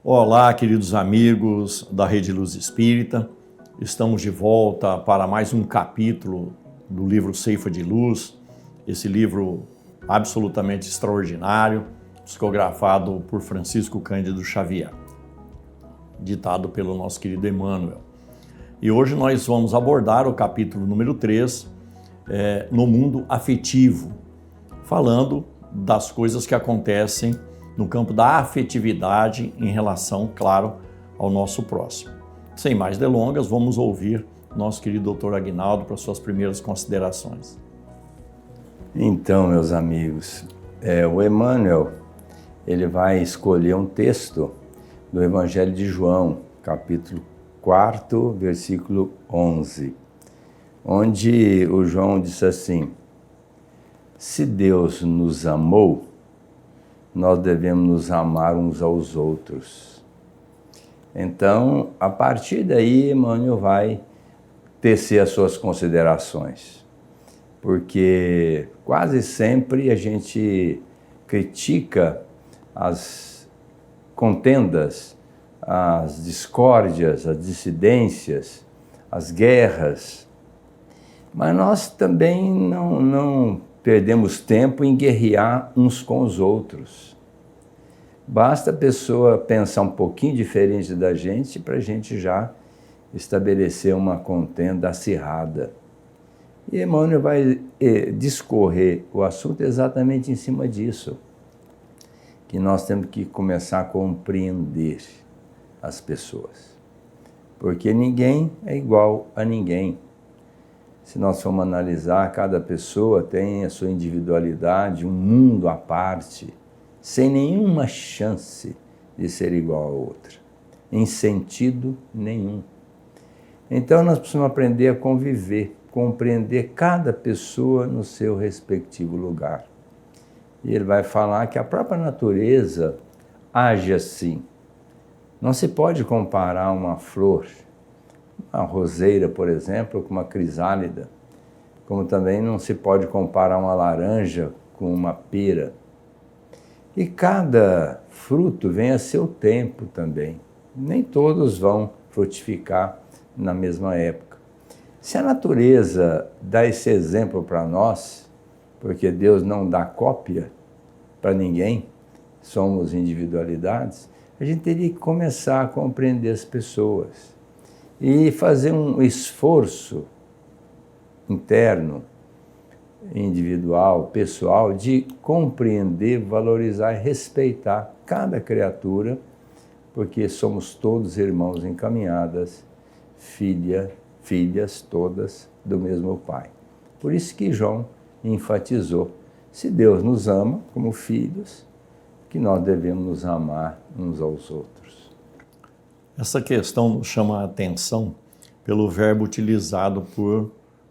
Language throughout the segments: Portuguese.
Olá, queridos amigos da Rede Luz Espírita. Estamos de volta para mais um capítulo do livro Ceifa de Luz, esse livro absolutamente extraordinário, psicografado por Francisco Cândido Xavier, ditado pelo nosso querido Emmanuel. E hoje nós vamos abordar o capítulo número 3, no mundo afetivo, falando das coisas que acontecem no campo da afetividade em relação, claro, ao nosso próximo. Sem mais delongas, vamos ouvir nosso querido Dr. Aguinaldo para suas primeiras considerações. Então, meus amigos, o Emmanuel, ele vai escolher um texto do Evangelho de João, capítulo 4, versículo 11, onde o João disse assim: se Deus nos amou, nós devemos nos amar uns aos outros. Então, a partir daí, Emmanuel vai tecer as suas considerações, porque quase sempre a gente critica as contendas, as discórdias, as dissidências, as guerras, mas nós também não perdemos tempo em guerrear uns com os outros. Basta a pessoa pensar um pouquinho diferente da gente para a gente já estabelecer uma contenda acirrada. E Emmanuel vai discorrer o assunto exatamente em cima disso, que nós temos que começar a compreender as pessoas, porque ninguém é igual a ninguém. Se nós formos analisar, cada pessoa tem a sua individualidade, um mundo à parte, sem nenhuma chance de ser igual a outra, em sentido nenhum. Então nós precisamos aprender a conviver, compreender cada pessoa no seu respectivo lugar. E ele vai falar que a própria natureza age assim. Não se pode comparar uma flor, uma roseira, por exemplo, com uma crisálida, como também não se pode comparar uma laranja com uma pera. E cada fruto vem a seu tempo também. Nem todos vão frutificar na mesma época. Se a natureza dá esse exemplo para nós, porque Deus não dá cópia para ninguém, somos individualidades, a gente teria que começar a compreender as pessoas e fazer um esforço interno, individual, pessoal, de compreender, valorizar e respeitar cada criatura, porque somos todos irmãos encaminhadas, filhas todas do mesmo Pai. Por isso que João enfatizou: se Deus nos ama como filhos, que nós devemos nos amar uns aos outros. Essa questão nos chama a atenção pelo verbo utilizado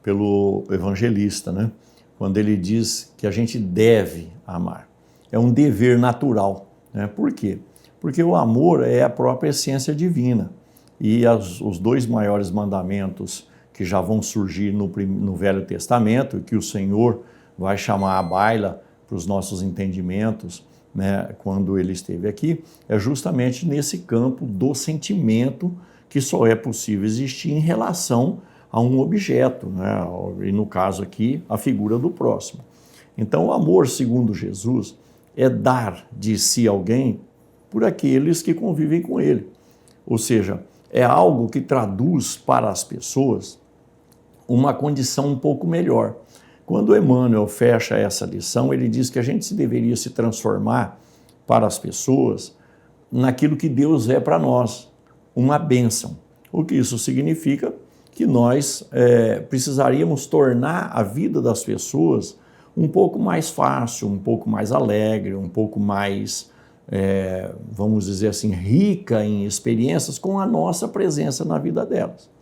pelo evangelista, né? Quando ele diz que a gente deve amar. É um dever natural, né? Por quê? Porque o amor é a própria essência divina. E os dois maiores mandamentos que já vão surgir no Velho Testamento, que o Senhor vai chamar à baila para os nossos entendimentos, né, quando ele esteve aqui, é justamente nesse campo do sentimento que só é possível existir em relação a um objeto, né, e no caso aqui, a figura do próximo. Então, o amor, segundo Jesus, é dar de si alguém por aqueles que convivem com ele. Ou seja, é algo que traduz para as pessoas uma condição um pouco melhor. Quando Emmanuel fecha essa lição, ele diz que a gente deveria se transformar para as pessoas naquilo que Deus é para nós, uma bênção. O que isso significa? Que nós precisaríamos tornar a vida das pessoas um pouco mais fácil, um pouco mais alegre, um pouco mais, vamos dizer assim, rica em experiências com a nossa presença na vida delas.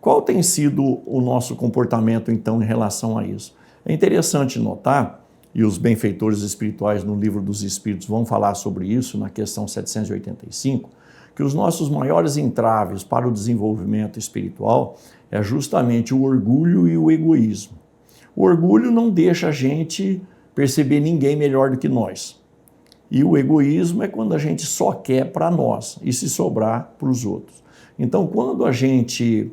Qual tem sido o nosso comportamento, então, em relação a isso? É interessante notar, e os benfeitores espirituais no Livro dos Espíritos vão falar sobre isso, na questão 785, que os nossos maiores entraves para o desenvolvimento espiritual é justamente o orgulho e o egoísmo. O orgulho não deixa a gente perceber ninguém melhor do que nós. E o egoísmo é quando a gente só quer para nós e se sobrar para os outros. Então, quando a gente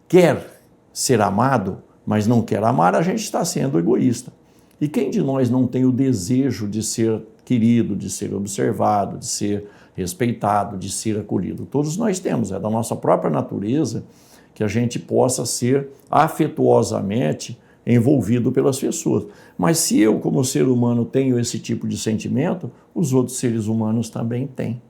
quer ser amado, mas não quer amar, a gente está sendo egoísta. E quem de nós não tem o desejo de ser querido, de ser observado, de ser respeitado, de ser acolhido? Todos nós temos, é da nossa própria natureza que a gente possa ser afetuosamente envolvido pelas pessoas. Mas se eu, como ser humano, tenho esse tipo de sentimento, os outros seres humanos também têm.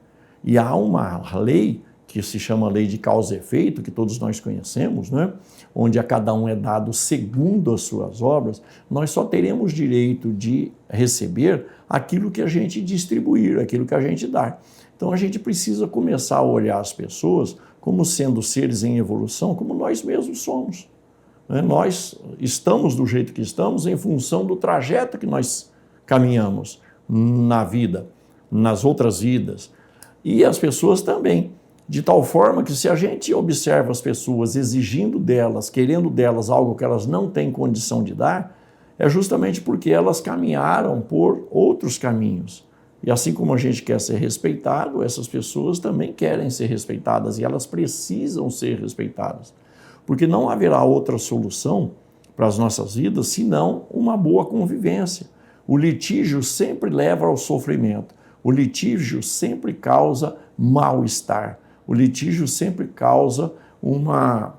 E há uma lei que se chama lei de causa e efeito, que todos nós conhecemos, né? Onde a cada um é dado segundo as suas obras, nós só teremos direito de receber aquilo que a gente distribuir, aquilo que a gente dá. Então a gente precisa começar a olhar as pessoas como sendo seres em evolução, como nós mesmos somos. Nós estamos do jeito que estamos em função do trajeto que nós caminhamos na vida, nas outras vidas. E as pessoas também. De tal forma que se a gente observa as pessoas exigindo delas, querendo delas algo que elas não têm condição de dar, é justamente porque elas caminharam por outros caminhos. E assim como a gente quer ser respeitado, essas pessoas também querem ser respeitadas e elas precisam ser respeitadas. Porque não haverá outra solução para as nossas vidas senão uma boa convivência. O litígio sempre leva ao sofrimento. O litígio sempre causa mal-estar. O litígio sempre causa uma,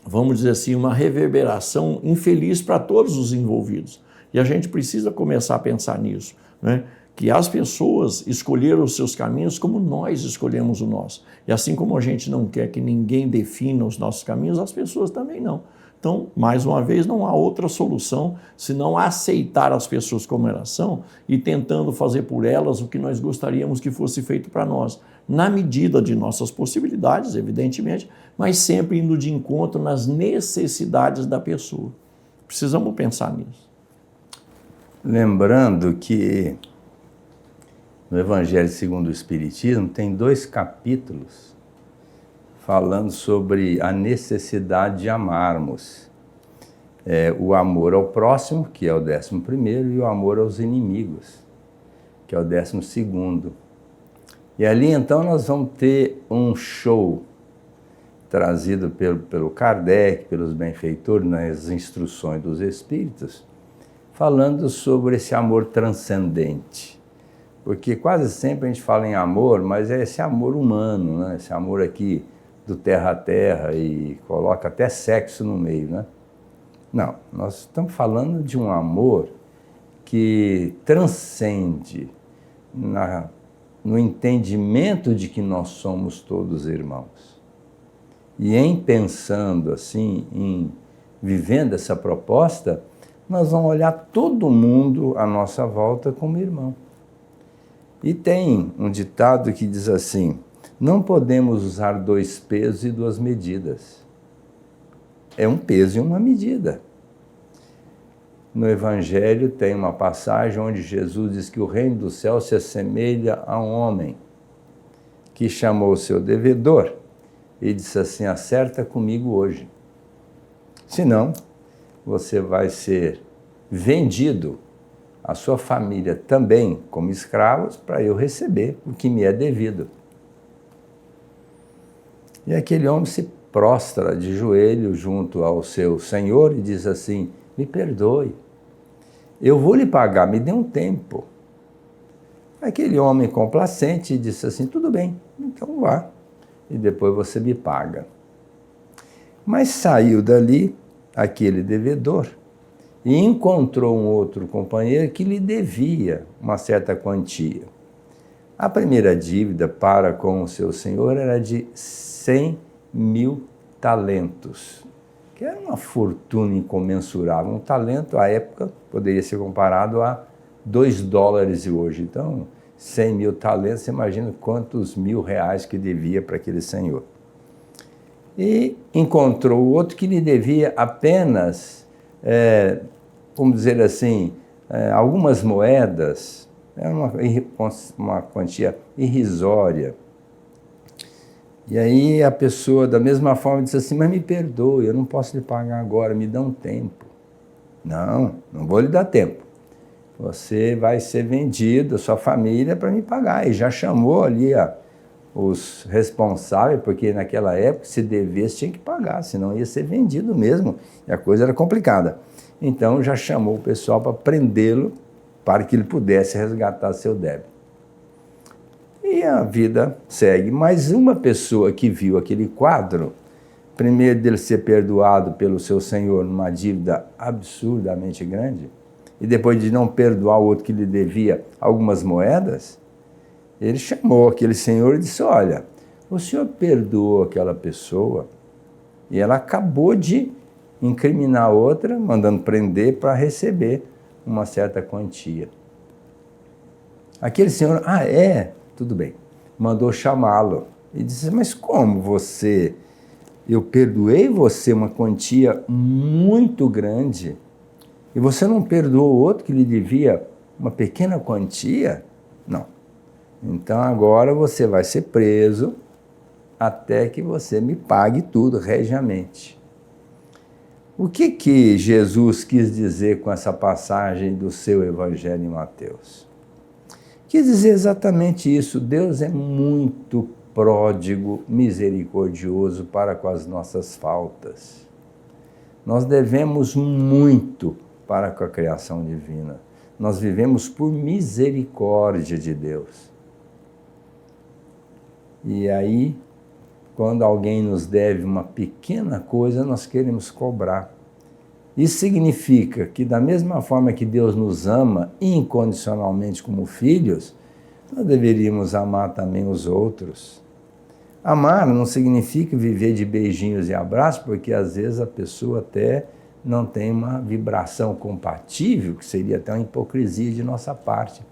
vamos dizer assim, uma reverberação infeliz para todos os envolvidos. E a gente precisa começar a pensar nisso, né? Que as pessoas escolheram os seus caminhos como nós escolhemos o nosso. E assim como a gente não quer que ninguém defina os nossos caminhos, as pessoas também não. Então, mais uma vez, não há outra solução senão aceitar as pessoas como elas são e tentando fazer por elas o que nós gostaríamos que fosse feito para nós, na medida de nossas possibilidades, evidentemente, mas sempre indo de encontro nas necessidades da pessoa. Precisamos pensar nisso. Lembrando que no Evangelho segundo o Espiritismo tem 2 capítulos falando sobre a necessidade de amarmos. O amor ao próximo, que é o 11º, e o amor aos inimigos, que é o 12º. E ali então nós vamos ter um show trazido pelo Kardec, pelos benfeitores, nas instruções dos Espíritos, falando sobre esse amor transcendente. Porque quase sempre a gente fala em amor, mas é esse amor humano, né? Esse amor aqui do terra a terra e coloca até sexo no meio, né? Não, nós estamos falando de um amor que transcende no entendimento de que nós somos todos irmãos. E em pensando assim, em vivendo essa proposta, nós vamos olhar todo mundo à nossa volta como irmão. E tem um ditado que diz assim: não podemos usar 2 pesos e 2 medidas. É um peso e uma medida. No Evangelho tem uma passagem onde Jesus diz que o reino do céu se assemelha a um homem que chamou o seu devedor e disse assim: acerta comigo hoje, senão você vai ser vendido, a sua família também, como escravos, para eu receber o que me é devido. E aquele homem se prostra de joelho junto ao seu senhor e diz assim: me perdoe, eu vou lhe pagar, me dê um tempo. Aquele homem complacente disse assim: tudo bem, então vá, e depois você me paga. Mas saiu dali aquele devedor e encontrou um outro companheiro que lhe devia uma certa quantia. A primeira dívida para com o seu senhor era de 100.000 talentos, que era uma fortuna incomensurável. Um talento, à época, poderia ser comparado a $2 hoje. Então, 100.000 talentos, você imagina quantos R$1.000 que devia para aquele senhor. E encontrou outro que lhe devia apenas, vamos dizer assim, algumas moedas, era uma quantia irrisória. E aí a pessoa, da mesma forma, disse assim: mas me perdoe, eu não posso lhe pagar agora, me dá um tempo. Não vou lhe dar tempo. você vai ser vendido, sua família, para me pagar. E já chamou ali os responsáveis, porque naquela época, se devesse, tinha que pagar, senão ia ser vendido mesmo. E a coisa era complicada. Então, já chamou o pessoal para prendê-lo, para que ele pudesse resgatar seu débito. E a vida segue. Mas uma pessoa que viu aquele quadro, primeiro dele ser perdoado pelo seu senhor numa dívida absurdamente grande, e depois de não perdoar o outro que lhe devia algumas moedas, ele chamou aquele senhor e disse, olha, o senhor perdoou aquela pessoa e ela acabou de incriminar a outra, mandando prender para receber uma certa quantia. Aquele senhor, tudo bem, mandou chamá-lo e disse, mas como você, eu perdoei você uma quantia muito grande e você não perdoou o outro que lhe devia uma pequena quantia? Não. Então agora você vai ser preso até que você me pague tudo regiamente. O que Jesus quis dizer com essa passagem do seu Evangelho em Mateus? Quis dizer exatamente isso. Deus é muito pródigo, misericordioso para com as nossas faltas. Nós devemos muito para com a criação divina. Nós vivemos por misericórdia de Deus. E aí, quando alguém nos deve uma pequena coisa, nós queremos cobrar. Isso significa que, da mesma forma que Deus nos ama incondicionalmente como filhos, nós deveríamos amar também os outros. Amar não significa viver de beijinhos e abraços, porque às vezes a pessoa até não tem uma vibração compatível, que seria até uma hipocrisia de nossa parte.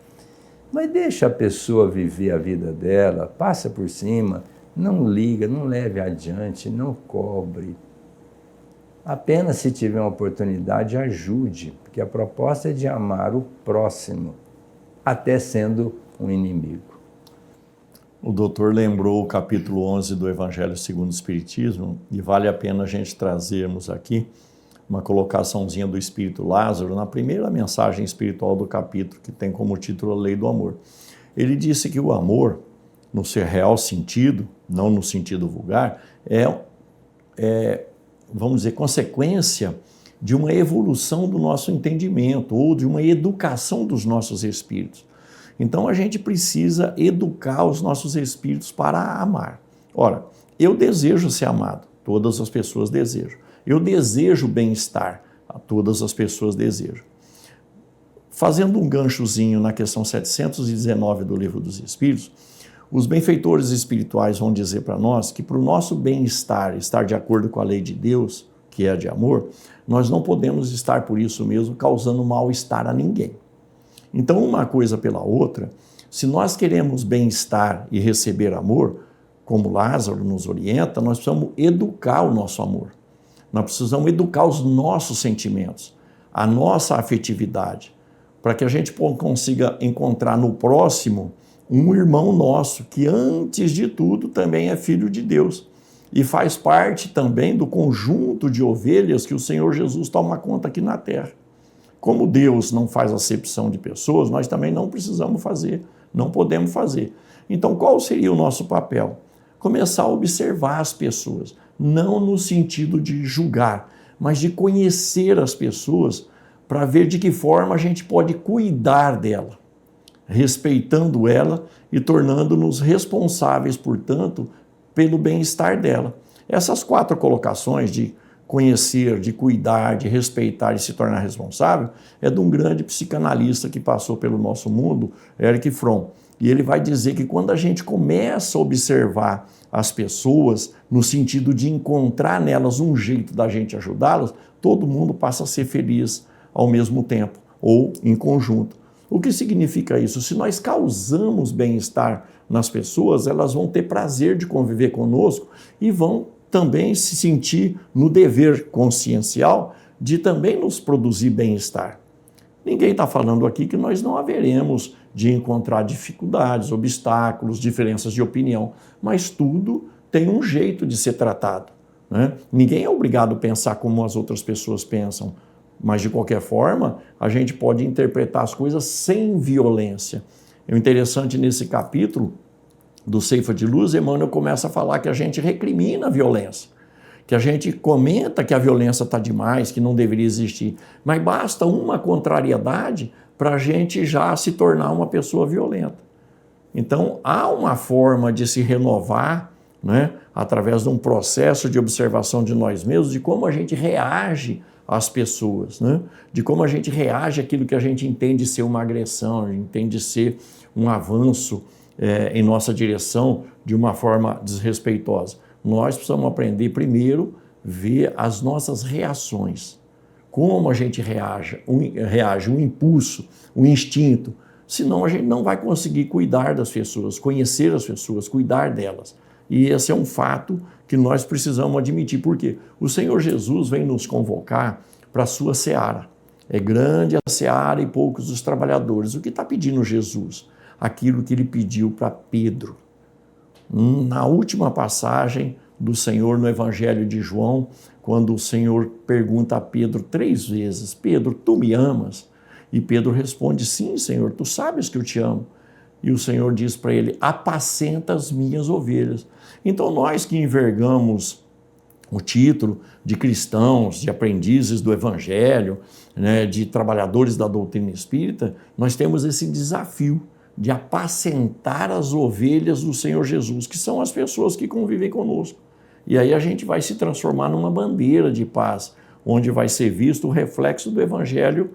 Mas deixa a pessoa viver a vida dela, passa por cima, não liga, não leve adiante, não cobre. Apenas se tiver uma oportunidade, ajude, porque a proposta é de amar o próximo, até sendo um inimigo. O doutor lembrou o capítulo 11 do Evangelho segundo o Espiritismo, e vale a pena a gente trazermos aqui uma colocaçãozinha do Espírito Lázaro na primeira mensagem espiritual do capítulo, que tem como título a Lei do Amor. Ele disse que o amor, no seu real sentido, não no sentido vulgar, vamos dizer, consequência de uma evolução do nosso entendimento ou de uma educação dos nossos espíritos. Então a gente precisa educar os nossos espíritos para amar. Ora, eu desejo ser amado, todas as pessoas desejam. Eu desejo bem-estar, todas as pessoas desejam. Fazendo um ganchozinho na questão 719 do Livro dos Espíritos, os benfeitores espirituais vão dizer para nós que para o nosso bem-estar, estar de acordo com a lei de Deus, que é de amor, nós não podemos estar por isso mesmo causando mal-estar a ninguém. Então, uma coisa pela outra, se nós queremos bem-estar e receber amor, como Lázaro nos orienta, nós precisamos educar o nosso amor. Nós precisamos educar os nossos sentimentos, a nossa afetividade, para que a gente consiga encontrar no próximo um irmão nosso, que antes de tudo também é filho de Deus e faz parte também do conjunto de ovelhas que o Senhor Jesus toma conta aqui na terra. Como Deus não faz acepção de pessoas, nós também não precisamos fazer, não podemos fazer. Então, qual seria o nosso papel? Começar a observar as pessoas, não no sentido de julgar, mas de conhecer as pessoas para ver de que forma a gente pode cuidar dela, respeitando ela e tornando-nos responsáveis, portanto, pelo bem-estar dela. Essas 4 colocações de conhecer, de cuidar, de respeitar e se tornar responsável, é de um grande psicanalista que passou pelo nosso mundo, Erich Fromm. E ele vai dizer que quando a gente começa a observar as pessoas, no sentido de encontrar nelas um jeito da gente ajudá-las, todo mundo passa a ser feliz ao mesmo tempo, ou em conjunto. O que significa isso? Se nós causamos bem-estar nas pessoas, elas vão ter prazer de conviver conosco e vão também se sentir no dever consciencial de também nos produzir bem-estar. Ninguém está falando aqui que nós não haveremos de encontrar dificuldades, obstáculos, diferenças de opinião, mas tudo tem um jeito de ser tratado, né? Ninguém é obrigado a pensar como as outras pessoas pensam. Mas, de qualquer forma, a gente pode interpretar as coisas sem violência. É interessante nesse capítulo do Ceifa de Luz, Emmanuel começa a falar que a gente recrimina a violência, que a gente comenta que a violência está demais, que não deveria existir, mas basta uma contrariedade para a gente já se tornar uma pessoa violenta. Então, há uma forma de se renovar, né, através de um processo de observação de nós mesmos, de como a gente reage às pessoas, né, de como a gente reage àquilo que a gente entende ser uma agressão, entende ser um avanço em nossa direção de uma forma desrespeitosa. Nós precisamos aprender primeiro a ver as nossas reações, como a gente reage, um impulso, um instinto, senão a gente não vai conseguir cuidar das pessoas, conhecer as pessoas, cuidar delas. E esse é um fato que nós precisamos admitir, porque o Senhor Jesus vem nos convocar para a sua seara. É grande a seara e poucos os trabalhadores. O que está pedindo Jesus? Aquilo que ele pediu para Pedro. Na última passagem do Senhor no Evangelho de João, quando o Senhor pergunta a Pedro 3 vezes, Pedro, tu me amas? E Pedro responde, sim, Senhor, tu sabes que eu te amo. E o Senhor diz para ele, apacenta as minhas ovelhas. Então nós que envergamos o título de cristãos, de aprendizes do Evangelho, né, de trabalhadores da doutrina espírita, nós temos esse desafio de apacentar as ovelhas do Senhor Jesus, que são as pessoas que convivem conosco. E aí a gente vai se transformar numa bandeira de paz, onde vai ser visto o reflexo do Evangelho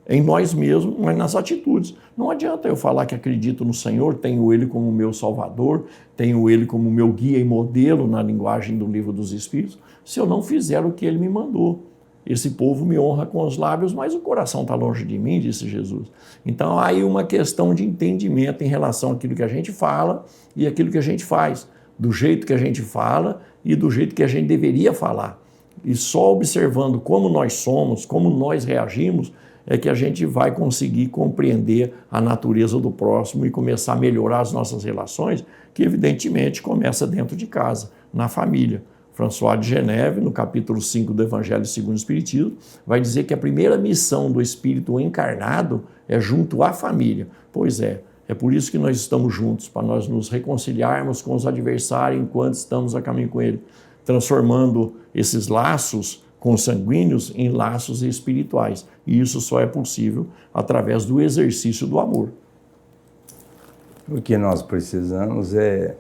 em nós mesmos, mas nas atitudes. Não adianta eu falar que acredito no Senhor, tenho Ele como meu Salvador, tenho Ele como meu guia e modelo na linguagem do Livro dos Espíritos, se eu não fizer o que Ele me mandou. Esse povo me honra com os lábios, mas o coração está longe de mim, disse Jesus. Então há aí uma questão de entendimento em relação àquilo que a gente fala e àquilo que a gente faz, do jeito que a gente fala e do jeito que a gente deveria falar. E só observando como nós somos, como nós reagimos, é que a gente vai conseguir compreender a natureza do próximo e começar a melhorar as nossas relações, que evidentemente começa dentro de casa, na família. François de Geneve, no capítulo 5 do Evangelho segundo o Espiritismo, vai dizer que a primeira missão do Espírito encarnado é junto à família. Pois é por isso que nós estamos juntos, para nós nos reconciliarmos com os adversários enquanto estamos a caminho com ele, transformando esses laços consanguíneos em laços espirituais. E isso só é possível através do exercício do amor. O que nós precisamos é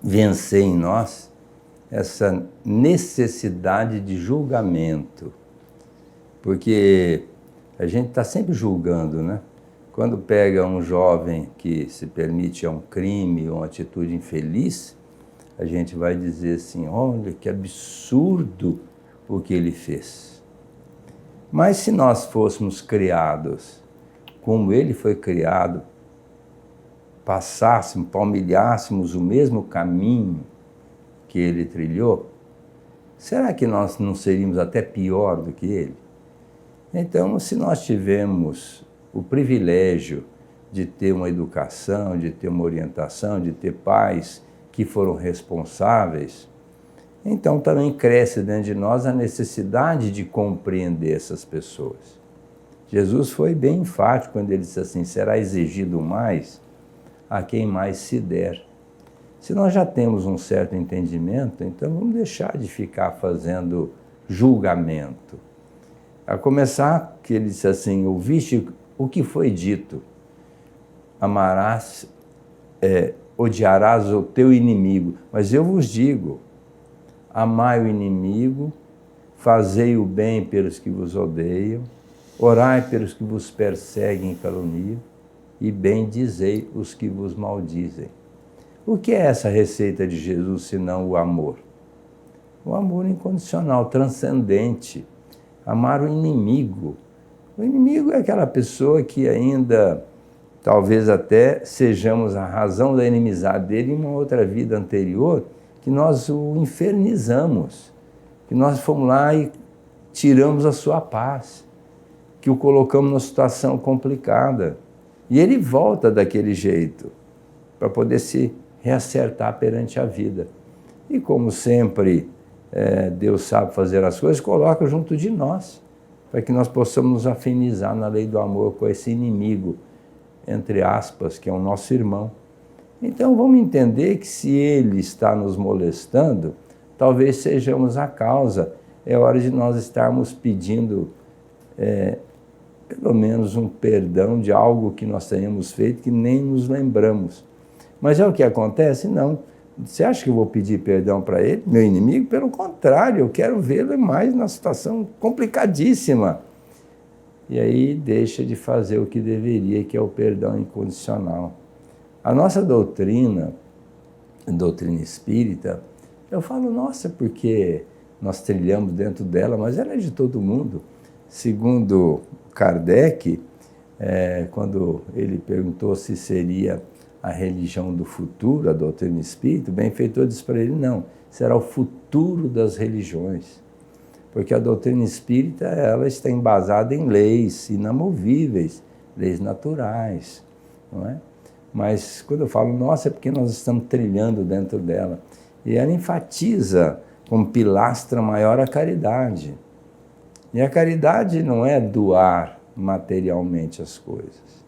vencer em nós essa necessidade de julgamento, porque a gente está sempre julgando, né? Quando pega um jovem que se permite a um crime ou uma atitude infeliz, a gente vai dizer assim, olha que absurdo o que ele fez. Mas se nós fôssemos criados como ele foi criado, passássemos, palmilhássemos o mesmo caminho que ele trilhou, será que nós não seríamos até pior do que ele? Então, se nós tivermos o privilégio de ter uma educação, de ter uma orientação, de ter pais que foram responsáveis, então também cresce dentro de nós a necessidade de compreender essas pessoas. Jesus foi bem enfático quando ele disse assim, será exigido mais a quem mais se der. Se nós já temos um certo entendimento, então vamos deixar de ficar fazendo julgamento. A começar, que ele disse assim, ouviste o que foi dito, amarás, odiarás o teu inimigo, mas eu vos digo, amai o inimigo, fazei o bem pelos que vos odeiam, orai pelos que vos perseguem e caluniam, e bendizei os que vos maldizem. O que é essa receita de Jesus, senão o amor? O amor incondicional, transcendente. Amar o inimigo. O inimigo é aquela pessoa que ainda, talvez até sejamos a razão da inimizade dele em uma outra vida anterior, que nós o infernizamos, que nós fomos lá e tiramos a sua paz, que o colocamos numa situação complicada. E ele volta daquele jeito, para poder se reacertar perante a vida. E como sempre Deus sabe fazer as coisas, coloca junto de nós para que nós possamos nos afinizar na lei do amor com esse inimigo, entre aspas, que é o nosso irmão. Então vamos entender que se ele está nos molestando, talvez sejamos a causa. É hora de nós estarmos pedindo pelo menos um perdão de algo que nós tenhamos feito que nem nos lembramos. Mas é o que acontece? Não. Você acha que eu vou pedir perdão para ele, meu inimigo? Pelo contrário, eu quero vê-lo mais numa situação complicadíssima. E aí deixa de fazer o que deveria, que é o perdão incondicional. A nossa doutrina, a doutrina espírita, eu falo, nossa, porque nós trilhamos dentro dela, mas ela é de todo mundo. Segundo Kardec, quando ele perguntou se seria a religião do futuro, a doutrina espírita, o benfeitor disse para ele, não, será o futuro das religiões. Porque a doutrina espírita, ela está embasada em leis inamovíveis, leis naturais, não é? Mas quando eu falo, nossa, é porque nós estamos trilhando dentro dela. E ela enfatiza como pilastra maior a caridade. E a caridade não é doar materialmente as coisas.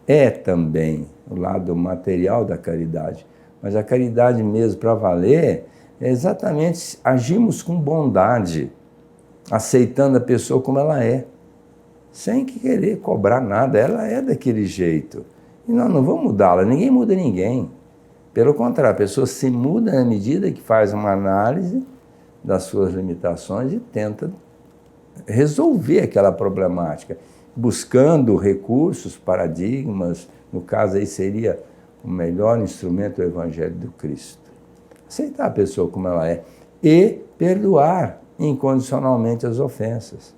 É também o lado material da caridade. Mas a caridade mesmo para valer é exatamente agimos com bondade, aceitando a pessoa como ela é, sem querer cobrar nada. Ela é daquele jeito. E nós não vamos mudá-la, ninguém muda ninguém. Pelo contrário, a pessoa se muda na medida que faz uma análise das suas limitações e tenta resolver aquela problemática, buscando recursos, paradigmas, no caso aí seria o melhor instrumento o Evangelho do Cristo. Aceitar a pessoa como ela é e perdoar incondicionalmente as ofensas.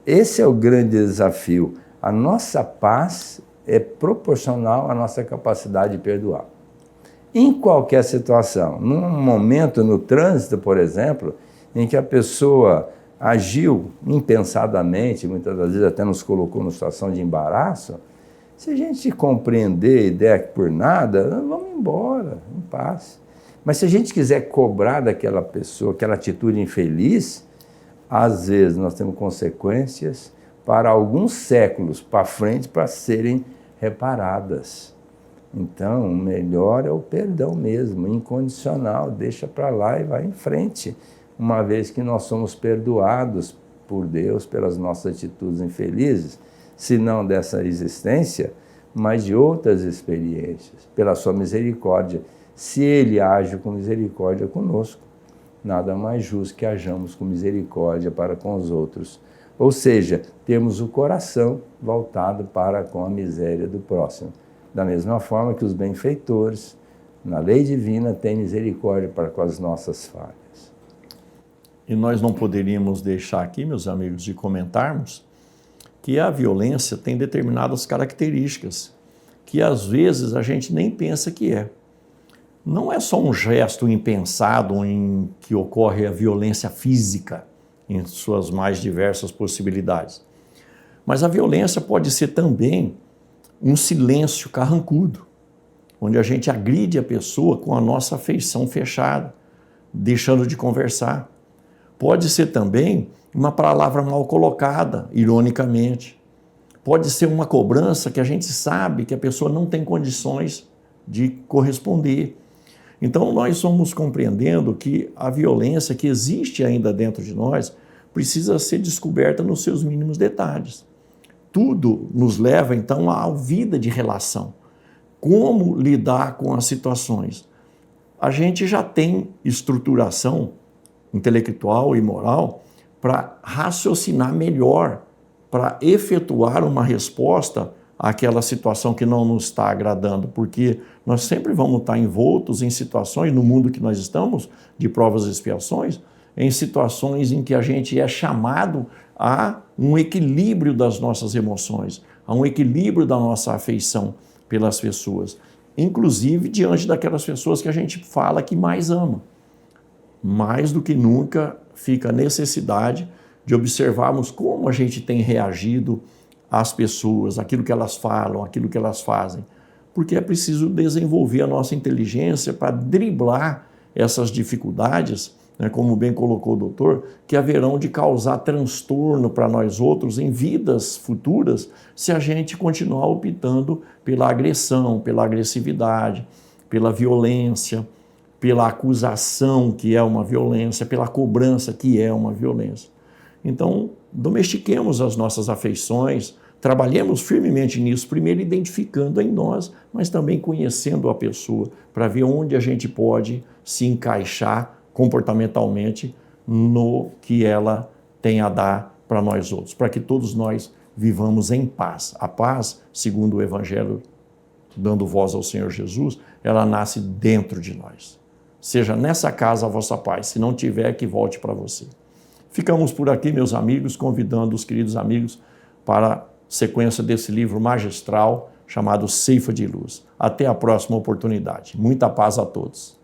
Esse é o grande desafio. A nossa paz é proporcional à nossa capacidade de perdoar. Em qualquer situação, num momento no trânsito, por exemplo, em que a pessoa agiu impensadamente, muitas das vezes até nos colocou numa situação de embaraço, se a gente compreender e der por nada, vamos embora, em paz. Mas se a gente quiser cobrar daquela pessoa, aquela atitude infeliz, às vezes nós temos consequências para alguns séculos para frente para serem reparadas. Então, o melhor é o perdão mesmo, incondicional, deixa para lá e vai em frente, uma vez que nós somos perdoados por Deus pelas nossas atitudes infelizes, se não dessa existência, mas de outras experiências, pela sua misericórdia. Se Ele age com misericórdia conosco, nada mais justo que hajamos com misericórdia para com os outros. Ou seja, temos o coração voltado para com a miséria do próximo. Da mesma forma que os benfeitores, na lei divina, têm misericórdia para com as nossas falhas. E nós não poderíamos deixar aqui, meus amigos, de comentarmos que a violência tem determinadas características que às vezes a gente nem pensa que é. Não é só um gesto impensado em que ocorre a violência física, em suas mais diversas possibilidades. Mas a violência pode ser também um silêncio carrancudo, onde a gente agride a pessoa com a nossa afeição fechada, deixando de conversar. Pode ser também uma palavra mal colocada, ironicamente. Pode ser uma cobrança que a gente sabe que a pessoa não tem condições de corresponder. Então, nós vamos compreendendo que a violência que existe ainda dentro de nós precisa ser descoberta nos seus mínimos detalhes. Tudo nos leva, então, à vida de relação. Como lidar com as situações? A gente já tem estruturação intelectual e moral para raciocinar melhor, para efetuar uma resposta àquela situação que não nos está agradando, porque nós sempre vamos estar envoltos em situações, no mundo que nós estamos, de provas e expiações, em situações em que a gente é chamado a um equilíbrio das nossas emoções, a um equilíbrio da nossa afeição pelas pessoas, inclusive diante daquelas pessoas que a gente fala que mais ama. Mais do que nunca fica a necessidade de observarmos como a gente tem reagido às pessoas, aquilo que elas falam, aquilo que elas fazem, porque é preciso desenvolver a nossa inteligência para driblar essas dificuldades né, como bem colocou o doutor, que haverão de causar transtorno para nós outros em vidas futuras se a gente continuar optando pela agressão, pela agressividade, pela violência, pela acusação, que é uma violência, pela cobrança, que é uma violência. Então, domestiquemos as nossas afeições, trabalhemos firmemente nisso, primeiro identificando em nós, mas também conhecendo a pessoa, para ver onde a gente pode se encaixar comportamentalmente no que ela tem a dar para nós outros, para que todos nós vivamos em paz. A paz, segundo o Evangelho, dando voz ao Senhor Jesus, ela nasce dentro de nós. Seja nessa casa a vossa paz, se não tiver, que volte para você. Ficamos por aqui, meus amigos, convidando os queridos amigos para a sequência desse livro magistral chamado Ceifa de Luz. Até a próxima oportunidade. Muita paz a todos.